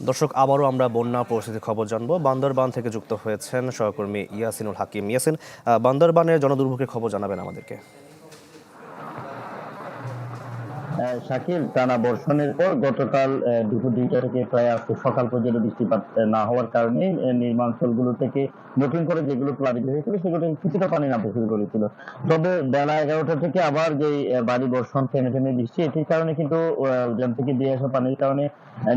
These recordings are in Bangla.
দর্শক, আবারও আমরা বন্যা পরিস্থিতির খবর জানবো। বান্দরবান থেকে যুক্ত হয়েছেন সহকর্মী ইয়াসিনুল হাকিম। ইয়াসিন, বান্দরবানের জনদুর্ভোগের খবর জানাবেন আমাদেরকে। শাকিল, টানা বর্ষণের পর গতকাল দুপুর ২টা থেকে প্রায় আজকে সকাল পর্যন্ত বৃষ্টিপাত না হওয়ার কারণে নির্মাঞ্চলগুলো থেকে নতুন করে যেগুলো প্লাবিত হয়েছিল সেগুলো থেকে কিছুটা পানি নামতে শুরু করেছিল। তবে বেলা ১১টা থেকে আবার যে ভারী বর্ষণ, থেমে থেমে বৃষ্টি, এটির কারণে কিন্তু ড্যাম থেকে দিয়ে আসা পানির কারণে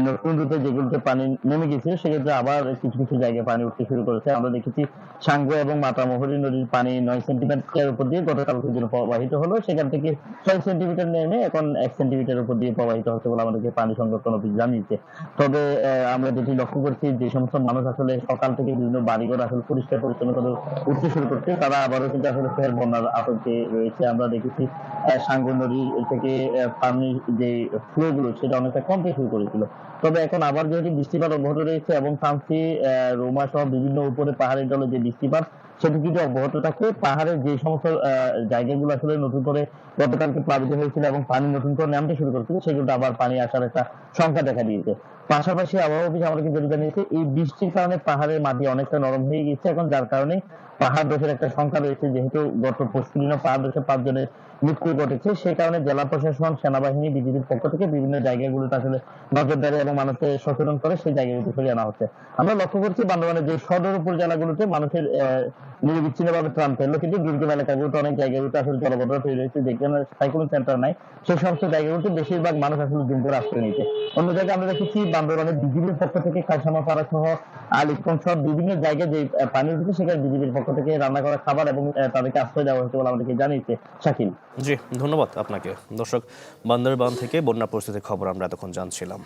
নতুন রূপে যেগুলোতে পানি নেমে গেছিল সেক্ষেত্রে আবার কিছু কিছু জায়গায় পানি উঠতে শুরু করেছে। আমরা দেখেছি সাঙ্গু এবং মাতামুহুরী নদীর পানি ৯ সেন্টিমিটার উপর দিয়ে গতকাল পর্যন্ত প্রবাহিত হলো। সেখান থেকে ৬ সেন্টিমিটার নেমে এখন ১ সেন্টিমিটার উপর দিয়ে প্রবাহিত হচ্ছে বলে আমাদেরকে পানি সংরক্ষণ অফিস জানিয়েছে। তবে আমরা যেটি লক্ষ্য করছি, যে সমস্ত মানুষ আসলে সকাল থেকে বিভিন্ন বাড়িঘর আসলে পরিষ্কার পরিচ্ছন্ন করে উঠতে শুরু করছে, তারা আবারও কিন্তু আসলে ফের বন্যার আতঙ্কে রয়েছে। আমরা দেখেছি সাঙ্গু নদী থেকে পানির যে ফ্লো গুলো সেটা অনেকটা কমতে শুরু করেছিল। তবে এখন আবার যেহেতু বৃষ্টিপাত অব্যাহত রয়েছে এবং থামসি, রোমা সহ বিভিন্ন উপরে পাহাড়ের ঢলে যে বৃষ্টিপাত সেটি কিন্তু অব্যাহত থাকে। পাহাড়ের যে সমস্ত জায়গাগুলো আসলে নতুন করে গতকালকে প্লাবিত হয়েছিল এবং পানি নতুন করে নামতে শুরু করেছিল, সেগুলো আবার পানি আসার একটা সংখ্যা দেখা দিয়েছে। পাশাপাশি আবহাওয়া অফিস আমাদেরকে যেটা জানিয়েছে, এই বৃষ্টির কারণে পাহাড়ের মাটি অনেকটা নরম হয়ে গেছে এখন, যার কারণে পাহাড় ধসের একটা সংখ্যা রয়েছে। যেহেতু গত পরশু দিনও পাহাড় ধসে ৫ জনের মৃত্যু ঘটেছে, সে কারণে জেলা প্রশাসন, সেনাবাহিনী, বিজিবির পক্ষ থেকে বিভিন্ন জায়গাগুলোতে আসলে নজরদারি এবং মানুষকে সচেতন করে সেই জায়গাগুলোতে সরিয়ে আনা হচ্ছে। আমরা লক্ষ্য করছি বান্দরবানের যে সদর উপজেলাগুলোতে মানুষের নিরবিচ্ছিন্নভাবে ত্রাণ পেলো, কিন্তু দুর্গম এলাকাগুলোতে অনেক জায়গাগুলোতে আসলে জলবদ্ধতা তৈরি হয়েছে, যেখানে সাইক্লোন সেন্টার নাই সেই সমস্ত জায়গাগুলোতে বেশিরভাগ মানুষ আসলে দিন করে আশ্রয় নিচ্ছে। অন্য জায়গায় আমরা দেখেছি বান্দরবানের বিজিবির পক্ষ থেকে খাইসামাপাড়া সহ আলিকন সহ বিভিন্ন জায়গায় যে পানি উঠেছে, সেখানে বিজিবির পক্ষ থেকে রান্না করা খাবার এবং তাদেরকে আশ্রয় দেওয়া হয়েছে বলে আমাদেরকে জানিয়েছে। শাকিল। জি, ধন্যবাদ আপনাকে। দর্শক, বান্দরবান থেকে বন্যা পরিস্থিতির খবর আমরা এতক্ষণ জানছিলাম।